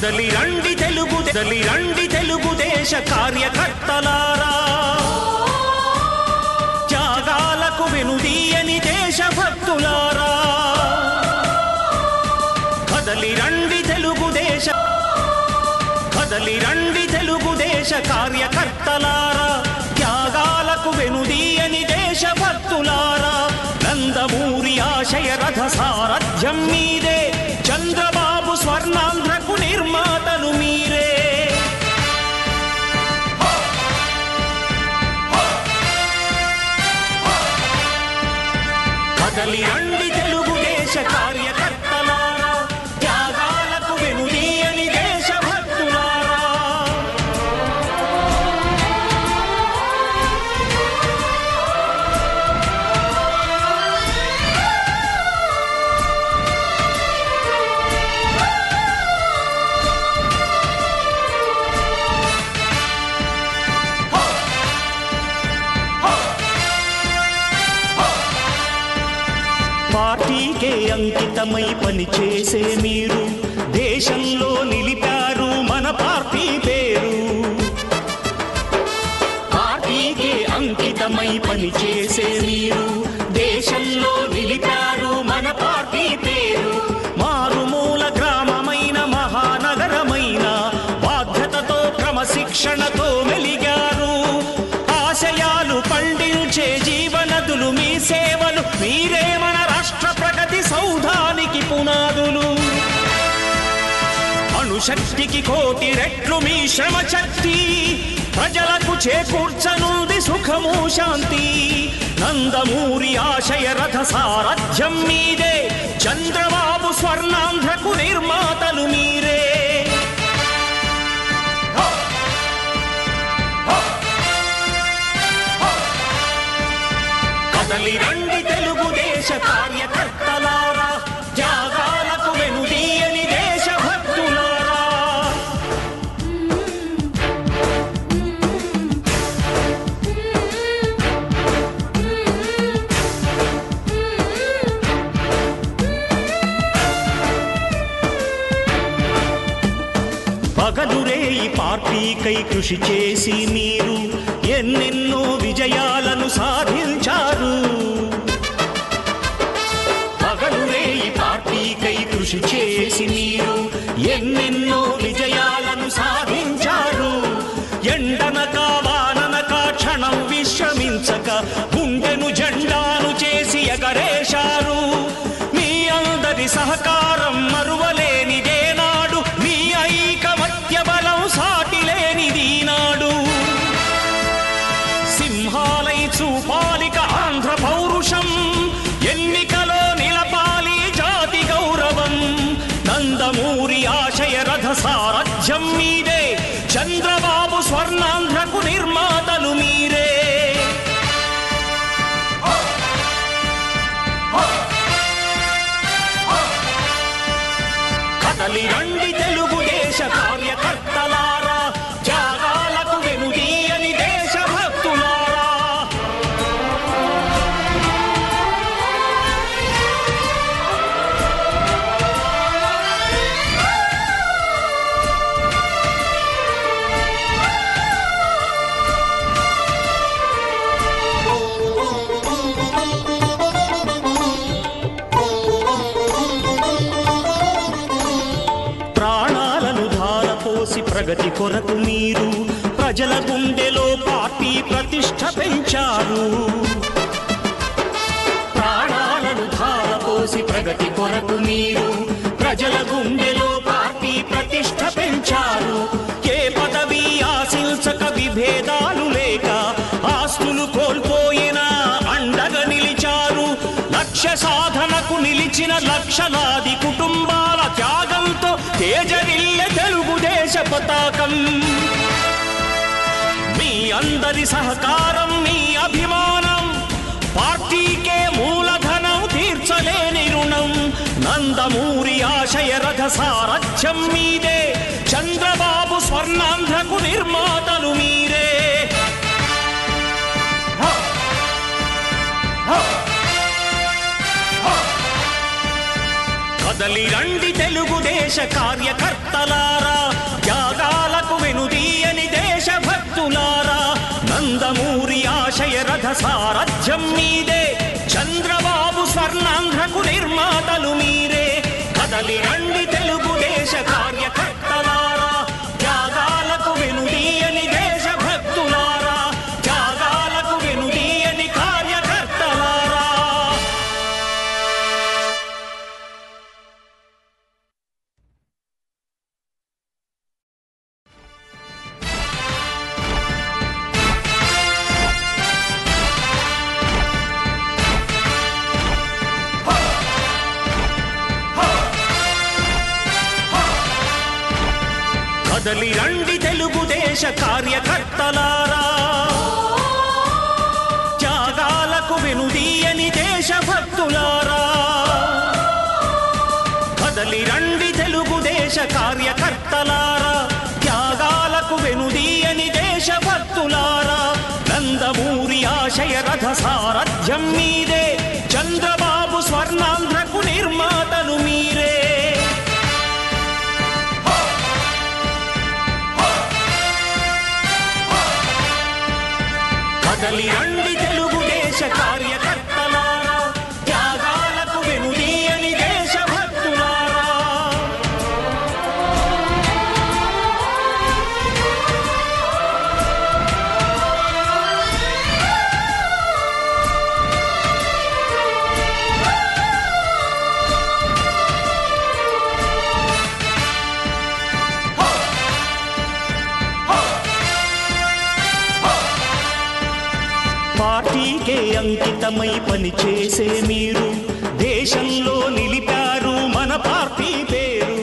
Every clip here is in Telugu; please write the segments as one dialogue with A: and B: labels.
A: కదలి రండి తెలుగుదేశ కార్యకర్తలారా, త్యాగాలకు వెనుదీయని దేశభక్తులారా, కదలి రండి తెలుగుదేశ కార్యకర్తలారా, త్యాగాలకు వెనుదీయని దేశభక్తులారా. నందమూరి ఆశయ రథ సారథ్యం మీదే, చంద్రబాబు స్వర్ణాంధ్రకు నిర్మాతలు మీరే. కదలి రండి తెలుగుదేశ కార్యకర్తలారా, త్యాగాలకు వెనుదీయని దేశభక్తులారా. పార్టీకే అంకితమై పనిచేసే మీరు దేశంలో నిలిపారు మన పార్టీ పేరు. పార్టీకే అంకితమై పనిచేసే మీరు దేశంలో నిలిపారు మన పార్టీ పేరు. మారుమూల గ్రామమైన మహానగరమైన బాధ్యతతో క్రమశిక్షణతో మెలిగారు. ఆశయాలు పండించే జీవనదులు మీ సేవలు, మీరే మన రాష్ట్ర ప్రగతి సౌధానికి పునాదులు. అణుశక్తికి కోటి రెట్లు మీ శ్రమ శక్తి, ప్రజలకు చేకూర్చనుంది సుఖము శాంతి. నందమూరి ఆశయ రథ సారథ్యం మీదే, చంద్రబాబు స్వర్ణాంధ్రకు నిర్మాతలు మీరే. కదలి రండి తెలుగుదేశ కార్యకర్తలారా, త్యాగాలకు వెనుదీయని దేశభక్తులారా. పగలురేయి పార్టీకై కృషి చేసి మీరు ఎన్నెన్నో విజయాలను సాధించారు. పగలురేయి పార్టీకై కృషి చేసి మీరు ఎన్నెన్నో విజయాలను సాధించారు. ఎండనక వాననక క్షణం విశ్రమించక గుండెను జెండాను చేసి ఎగరేశారు. మీ అందరి సహకారం మరువలేనిదే నాడు, మీ ఐకమత్య బలం సాటిలేనిది నాడు. సింహాలై చూపాలిక ఆంధ్ర పౌరుషం, ఎన్నికలో నిలపాలి జాతి గౌరవం. నందమూరి ఆశయ రథ సారథ్యం మీదే, చంద్రబాబు స్వర్ణాంధ్రకు నిర్మాతలు మీరే. కదలి రండి తెలుగుదేశ కార్యకర్తలారా, త్యాగాలకు వెనుదీయని దేశభక్తులారా. ప్రాణాలను ధారపోసి ప్రగతి కొరకు మీరు ప్రజల గుండెలో పార్టీ ప్రతిష్ఠ పెంచారు. ప్రాణాలను ధారపోసి ప్రగతి కొరకు మీరు ప్రజల గుండెలో పార్టీ ప్రతిష్ఠ పెంచారు. ఏ పదవి ఆశించక విభేదాలు లేక ఆస్తులు కోల్పోయినా అండగా నిలిచారు. లక్ష్య సాధనకు నిలిచిన లక్షలాది కుటుంబాల త్యాగంతో తేజరిల్లె తెలుగుదేశ పతాకం. మీ అందరి సహకారం, మీ అభిమానం, పార్టీకే మూలధనం తీర్చలేని రుణం. నందమూరి ఆశయ రథ సారథ్యం మీదే, చంద్రబాబు స్వర్ణాంధ్రకు నిర్మాతలు మీరే. కదలి రండి తెలుగుదేశ తెలుగుదేశ కార్యకర్తలారా, త్యాగాలకు వెనుదీయని దేశభక్తులారా, నందమూరి ఆశయ రథ సారథ్యం మీదే, చంద్రబాబు స్వర్ణాంధ్రకు నిర్మాతలు మీరే. కదలి రండి తెలుగుదేశ కార్యకర్తలారా, త్యాగాలకు వెనుదీయని దేశభక్తులారా, త్యాగాలకు వెనుదీయని కార్యకర్తలారా. కదలి రండి తెలుగుదేశ కార్యకర్తలారా, త్యాగాలకు వెనుదీయని దేశభక్తులారా. కదలి రండి తెలుగుదేశ కార్యకర్తలారా, త్యాగాలకు వెనుదీయని దేశభక్తులారా, నందమూరి ఆశయ రథ సారథ్యం మీదే, చంద్రబాబు స్వర్ణాంధ్రకు నిర్మాతలు మీరే. కదలి రండి తెలుగుదేశ కార్యకర్తలారా, త్యాగాలకు వెనుదీయని దేశభక్తులారా. పార్టీకే అంకితమై పనిచేసే మీరు దేశంలో నిలిపారు మన పార్టీ పేరు.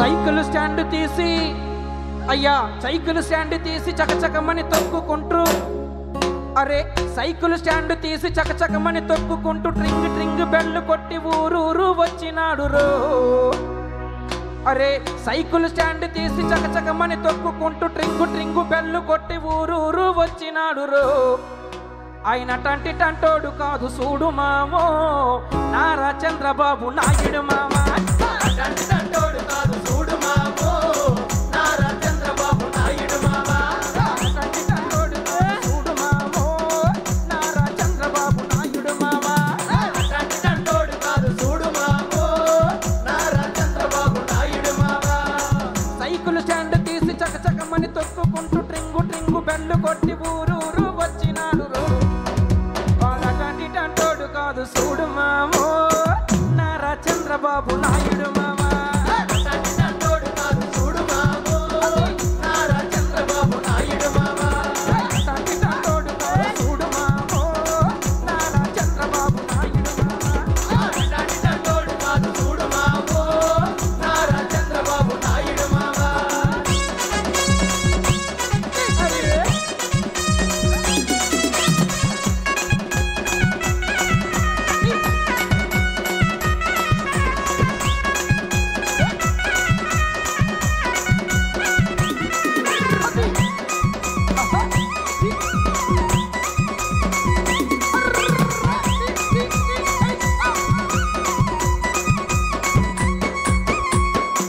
B: సైకిల్ స్టాండ్ తీసి అయ్యా సైకిల్ స్టాండ్ తీసి చకచకమని తొక్కుకుంటూ, అరే సైకిల్ స్టాండ్ తీసి చకచకమని తొక్కుకుంటూ ట్రింగ్ ట్రింగ్ బెల్లు కొట్టి ఊరూరు వచ్చినాడు రో. అరే సైకిల్ స్టాండ్ తీసి చకచకమని తొక్కుకుంటూ ట్రింగు ట్రింగు బెల్లు కొట్టి ఊరూరు వచ్చినాడు రో. ఆయన టంటి టంటోడు కాదు చూడు మామో, నారా చంద్రబాబు నాయుడు మామ. టంటి టంటోడు కాదు చూడు మామో, నారా చంద్రబాబు నాయుడు మామ. టంటి టంటోడు చూడు మామో, నారా చంద్రబాబు నాయుడు మామ. టంటి టంటోడు కాదు చూడు మామో, నారా చంద్రబాబు నాయుడు మామ. సైకిల్ స్టాండ్ తీసి చకచకమని తొక్కుకుంటూ ట్రింగు ట్రింగు బెల్లు కొట్టి ఊరూరు వచ్చినాడు రో. టంటి టంటోడు కాదు చూడు మామో,